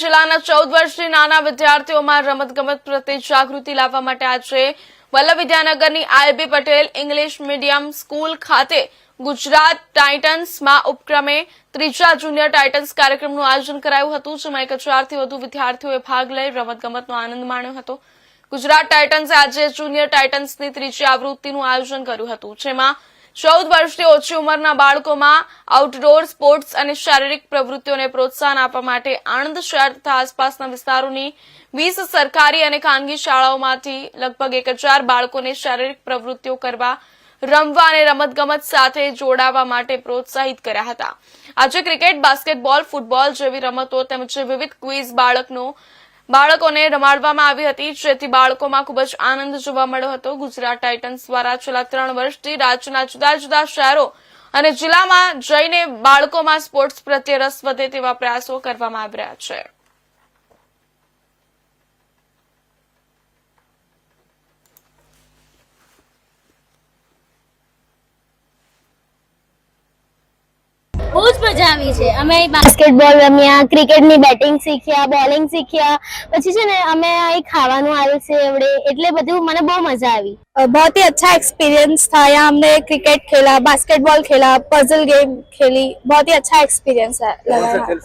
જિલ્લાના 14 વર્ષથી નાના વિદ્યાર્થીઓમાં રમતગમત પ્રત્યે જાગૃતિ લાવવા માટે આજે વલ્લભ વિદ્યાનગરની IB Patel English medium school ખાતે ગુજરાત ટાઇટન્સમાં ઉપક્રમે ત્રીજા જુનિયર ટાઇટન્સ કાર્યક્રમનું આયોજન કરાયું હતું, જેમાં 1000થી વધુ વિદ્યાર્થીઓએ ભાગ લઈ રમતગમતનો આનંદ માણ્યો હતો। ગુજરાત ટાઇટન્સે આજે જુનિયર ટાઇટન્સની ત્રીજી આવૃત્તિનું આયોજન કર્યું હતું, જેમાં 14 વર્ષથી ઓછી ઉંમરના બાળકોમાં આઉટડોર સ્પોર્ટ્સ અને શારીરિક પ્રવૃત્તિઓને પ્રોત્સાહન આપવા માટે આણંદ શહેર તથા આસપાસના વિસ્તારોની 20 સરકારી અને ખાનગી શાળાઓમાંથી લગભગ 1000 બાળકોને શારીરિક પ્રવૃત્તિઓ કરવા, રમવા અને રમતગમત સાથે જોડાવા માટે પ્રોત્સાહિત કર્યા હતા। આજે ક્રિકેટ, બાસ્કેટબોલ, ફૂટબોલ જેવી રમતો તેમજ વિવિધ ક્વિઝ બાળકોને રમાડવામાં આવી હતી, જેથી બાળકોમાં ખૂબ જ આનંદ જોવા મળ્યો હતો। ગુજરાત ટાઇટન્સ દ્વારા છેલ્લા 3 વર્ષથી રાજ્યના જુદા જુદા શહેરો અને જિલ્લામાં જઈને બાળકોમાં સ્પોર્ટ્સ પ્રત્યે રસ વધે તેવા પ્રયાસો કરવામાં આવી રહ્યા છે। बहुत मजा આવી છે। અમે બાસ્કેટબોલ રમ્યા, ક્રિકેટની બેટિંગ શીખ્યા, બોલિંગ શીખ્યા, પછી છે ને અમે અહીં ખાવાનું આવ્યું છે એવડે, એટલે બધું મને બહુ મજા આવી। बहुत ही अच्छा एक्सपीरियंस था। यहाँ हमने क्रिकेट खेला, बास्केटबॉल खेला, पजल गेम खेली। बहुत ही अच्छा एक्सपीरियंस है।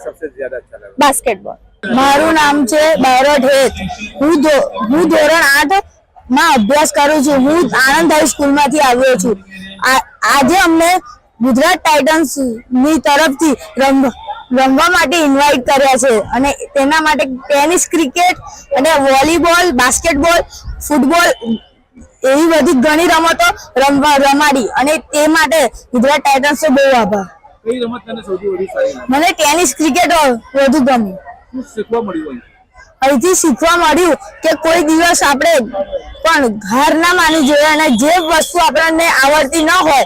सबसे ज्यादा अच्छा लगा बास्केटबॉल। મારું નામ છે બારોટ હેત। હું ધોરણ 8 માં અભ્યાસ કરું છું। હું આનંદ હાઈ સ્કૂલમાંથી આવ્યો છું। આજે અમને ગુજરાત ટાઇટન્સ ની તરફથી રમવા માટે ઇન્વાઇટ કર્યા છે અને તેના માટે ટેનિસ, ક્રિકેટ અને વોલીબોલ, બાસ્કેટબોલ, ફૂટબોલ એવી બધી ઘણી રમતો રમાડી અને તે માટે ગુજરાત ટાઇટન્સનો બહુ આભાર। કઈ રમત તને સૌથી વધુ સારી લાગી? મને ટેનિસ, ક્રિકેટ વધુ ગમ્યું। શું શીખવા મળ્યું? અહીંથી શીખવા મળ્યું કે કોઈ દિવસ આપણે પણ હાર ના માનવી જોઈએ અને જે વસ્તુ આપણને આવડતી ન હોય